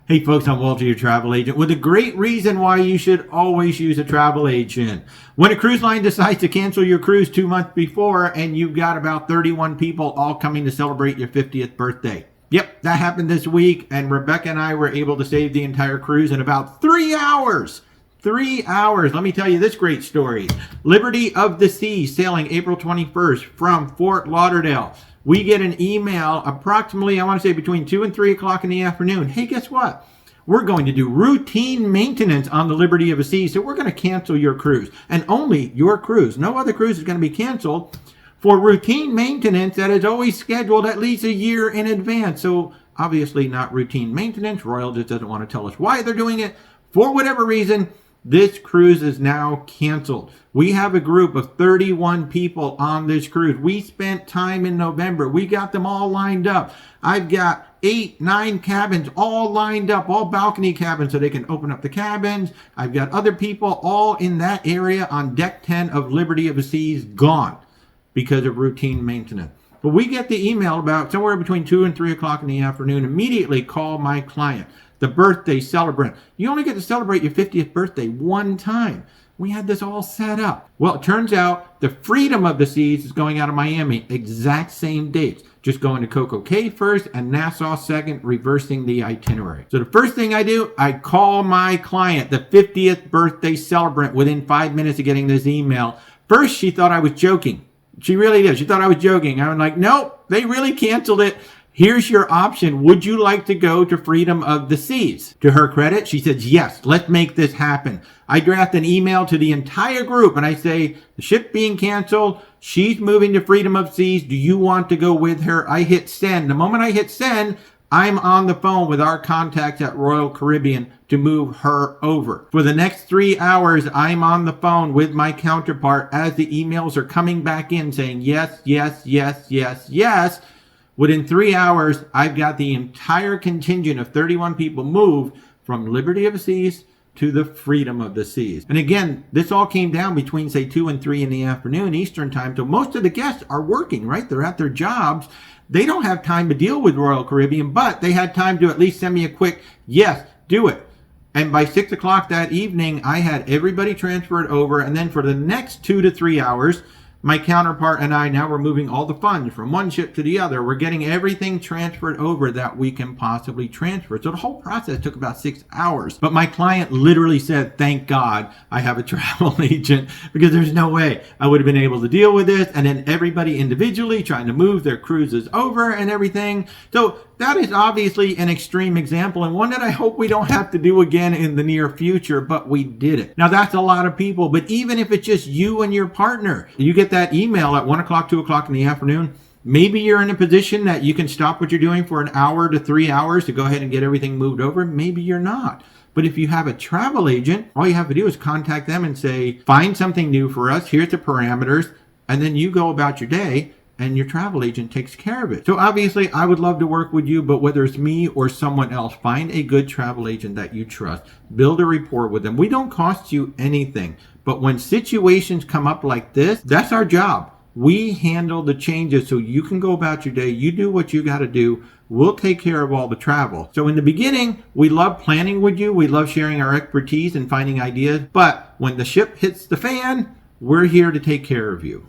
Hey folks, I'm Walter, your travel agent, with a great reason why you should always use a travel agent. When a cruise line decides to cancel your cruise 2 months before and you've got about 31 people all coming to celebrate your 50th birthday. Yep, that happened this week, and Rebecca and I were able to save the entire cruise in about 3 hours. 3 hours. Let me tell you this great story. Liberty of the Seas sailing April 21st from Fort Lauderdale. We get an email approximately, I want to say between 2 and 3 o'clock in the afternoon. Hey, guess what? We're going to do routine maintenance on the Liberty of the Seas, so we're going to cancel your cruise. And only your cruise. No other cruise is going to be canceled for routine maintenance that is always scheduled at least a year in advance. So obviously not routine maintenance. Royal just doesn't want to tell us why they're doing it. For whatever reason, this cruise is now canceled. We have a group of 31 people on this cruise. We spent time in November. We got them all lined up. I've got 8, 9 cabins all lined up, all balcony cabins so they can open up the cabins. I've got other people all in that area on deck 10 of Liberty of the Seas gone because of routine maintenance. But we get the email about somewhere between 2 and 3 o'clock in the afternoon. Immediately call my client, the birthday celebrant. You only get to celebrate your 50th birthday one time. We had this all set up. Well, it turns out the Freedom of the Seas is going out of Miami, exact same dates. Just going to Coco Cay first and Nassau second, reversing the itinerary. So the first thing I do, I call my client, the 50th birthday celebrant, within 5 minutes of getting this email. First, she thought I was joking. She really did. She thought I was joking. I'm like, nope, they really canceled it. Here's your option. Would you like to go to Freedom of the Seas? To her credit, she says, yes, let's make this happen. I draft an email to the entire group and I say, the ship being canceled, she's moving to Freedom of Seas. Do you want to go with her? I hit send. The moment I hit send, I'm on the phone with our contacts at Royal Caribbean to move her over. For the next 3 hours, I'm on the phone with my counterpart as the emails are coming back in saying, yes, yes, yes, yes, yes. Within 3 hours, I've got the entire contingent of 31 people moved from Liberty of the Seas to the Freedom of the Seas. And again, this all came down between, say, 2 and 3 in the afternoon Eastern time. So most of the guests are working, right? They're at their jobs. They don't have time to deal with Royal Caribbean, but they had time to at least send me a quick, yes, do it. And by 6 o'clock that evening, I had everybody transferred over. And then for the next 2 to 3 hours, my counterpart and I now we're moving all the funds from one ship to the other. We're getting everything transferred over that we can possibly transfer. So the whole process took about 6 hours. But my client literally said, thank God I have a travel agent, because there's no way I would have been able to deal with this. And then everybody individually trying to move their cruises over and everything. So that is obviously an extreme example, and one that I hope we don't have to do again in the near future, but we did it. Now, that's a lot of people, but even if it's just you and your partner, you get that email at 1 o'clock, 2 o'clock in the afternoon, maybe you're in a position that you can stop what you're doing for an hour to 3 hours to go ahead and get everything moved over. Maybe you're not. But if you have a travel agent, all you have to do is contact them and say, find something new for us, here's the parameters, and then you go about your day, and your travel agent takes care of it. So obviously, I would love to work with you, but whether it's me or someone else, find a good travel agent that you trust. Build a rapport with them. We don't cost you anything. But when situations come up like this, that's our job. We handle the changes so you can go about your day. You do what you got to do. We'll take care of all the travel. So in the beginning, we love planning with you. We love sharing our expertise and finding ideas. But when the ship hits the fan, we're here to take care of you.